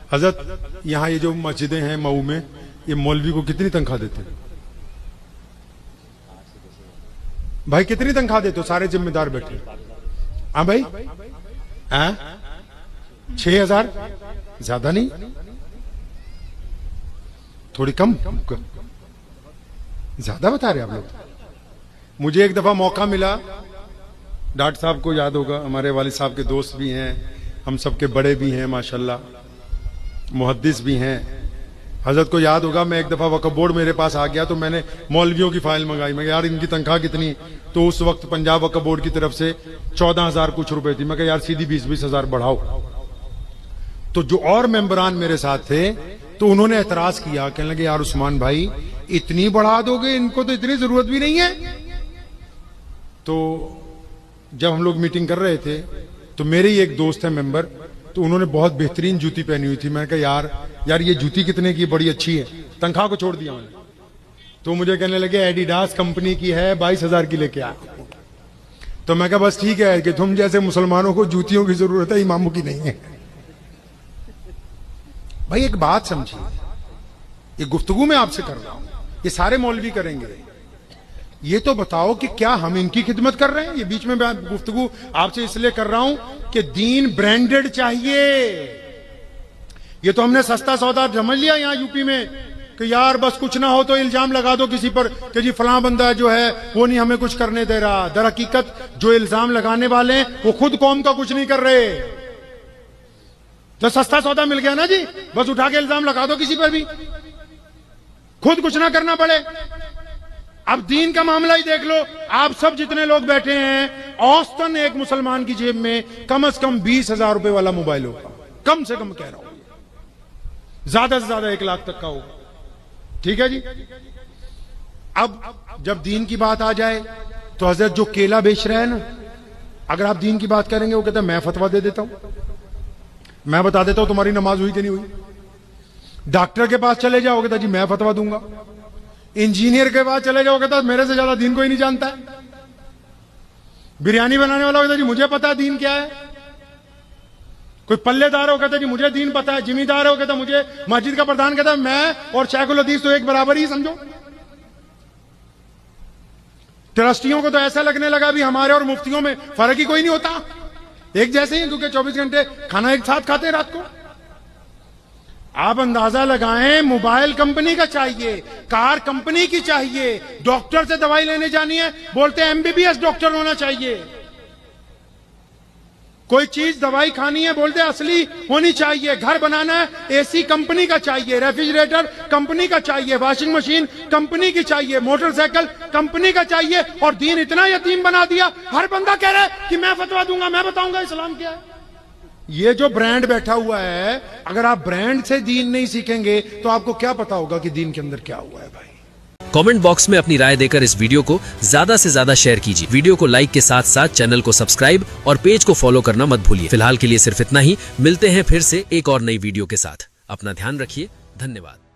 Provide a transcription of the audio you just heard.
हजरत यहाँ ये जो मस्जिदें हैं मऊ में, ये मौलवी को कितनी तनख्वाह देते हैं भाई? कितनी तनख्वाह देते हो? सारे जिम्मेदार बैठे। हाँ भाई, 6,000? ज्यादा नहीं, थोड़ी कम? ज्यादा बता रहे आप लोग। मुझे एक दफा मौका मिला, डॉक्टर साहब को याद होगा, हमारे वालिद साहब के दोस्त भी हैं, हम सबके बड़े भी हैं माशाल्लाह, मुहद्दिस भी हैं। हजरत को याद होगा, मैं एक दफा वक्फ बोर्ड मेरे पास आ गया तो मैंने मौलवियों की फाइल मंगाई। मैं यार इनकी तनख्वाह कितनी? तो उस वक्त पंजाब वक्फ बोर्ड की तरफ से 14,000 कुछ रुपए थी। मैं कहा यार सीधी 20,000 बढ़ाओ। तो जो और मेंबरान मेरे साथ थे तो उन्होंने एतराज किया, कहने लगे यार उस्मान भाई इतनी बढ़ा दोगे, इनको तो इतनी जरूरत भी नहीं है। तो जब हम लोग मीटिंग कर रहे थे तो मेरे ही एक दोस्त है मेंबर, तो उन्होंने बहुत बेहतरीन जूती पहनी हुई थी। मैंने कहा यार ये जूती कितने की? बड़ी अच्छी है। तनख्वाह को छोड़ दिया मैंने। तो मुझे कहने लगे एडिडास कंपनी की है, 22,000 की लेके आ। तो मैं कहा बस ठीक है कि तुम जैसे मुसलमानों को जूतियों की जरूरत है, इमामों की नहीं है। भाई एक बात समझिए, ये गुफ्तगू मैं आपसे कर रहा हूं, ये सारे मौलवी करेंगे। ये तो बताओ कि क्या हम इनकी खिदमत कर रहे हैं? ये बीच में मैं गुफ्तगू आपसे इसलिए कर रहा हूं कि दीन ब्रांडेड चाहिए। ये तो हमने सस्ता सौदा समझ लिया यहां यूपी में कि यार बस कुछ ना हो तो इल्जाम लगा दो किसी पर कि जी फलां बंदा जो है वो नहीं हमें कुछ करने दे रहा। दर हकीकत जो इल्जाम लगाने वाले हैं वो खुद कौम का कुछ नहीं कर रहे। तो सस्ता सौदा मिल गया ना जी, बस उठा के इल्जाम लगा दो किसी पर भी, खुद कुछ ना करना पड़े। अब दीन का मामला ही देख लो, आप सब जितने लोग बैठे हैं, औसतन एक मुसलमान की जेब में कम से कम 20,000 रुपए वाला मोबाइल होगा, कम से कम कह रहा हूं, ज्यादा से ज्यादा 1 लाख तक का होगा। ठीक है जी। अब जब दीन की बात आ जाए तो हजरत जो केला बेच रहे हैं ना, अगर आप दीन की बात करेंगे वो कहता है मैं फतवा दे देता हूं, मैं बता देता हूं तुम्हारी नमाज हुई कि नहीं हुई। डॉक्टर के पास चले जाओगे तो जी मैं फतवा दूंगा। इंजीनियर के पास चले जाओगे तो मेरे से ज्यादा दीन कोई नहीं जानता है। बिरयानी बनाने वाला होगा जी मुझे पता है दीन क्या है। कोई पल्लेदार हो कहता जी मुझे दीन पता है। जिम्मेदार हो कहता मुझे, मस्जिद का प्रधान कहता मैं और शेखुल हदीस तो एक बराबर ही समझो। ट्रस्टियों को तो ऐसा लगने लगा भी हमारे और मुफ्तियों में फर्क ही कोई नहीं होता, एक जैसे ही, क्योंकि 24 घंटे खाना एक साथ खाते हैं रात को। आप अंदाजा लगाएं, मोबाइल कंपनी का चाहिए, कार कंपनी की चाहिए, डॉक्टर से दवाई लेने जानी है बोलते हैं एमबीबीएस डॉक्टर होना चाहिए। कोई चीज दवाई खानी है बोलते हैं असली होनी चाहिए। घर बनाना है एसी कंपनी का चाहिए, रेफ्रिजरेटर कंपनी का चाहिए, वॉशिंग मशीन कंपनी की चाहिए, मोटरसाइकिल कंपनी का चाहिए। और दीन इतना यतीम बना दिया, हर बंदा कह रहा है कि मैं फतवा दूंगा, मैं बताऊंगा इस्लाम क्या है। ये जो ब्रांड बैठा हुआ है, अगर आप ब्रांड से दीन नहीं सीखेंगे तो आपको क्या पता होगा कि दीन के अंदर क्या हुआ है। भाई कमेंट बॉक्स में अपनी राय देकर इस वीडियो को ज्यादा से ज्यादा शेयर कीजिए। वीडियो को लाइक के साथ साथ चैनल को सब्सक्राइब और पेज को फॉलो करना मत भूलिए। फिलहाल के लिए सिर्फ इतना ही, मिलते हैं फिर से एक और नई वीडियो के साथ। अपना ध्यान रखिए, धन्यवाद।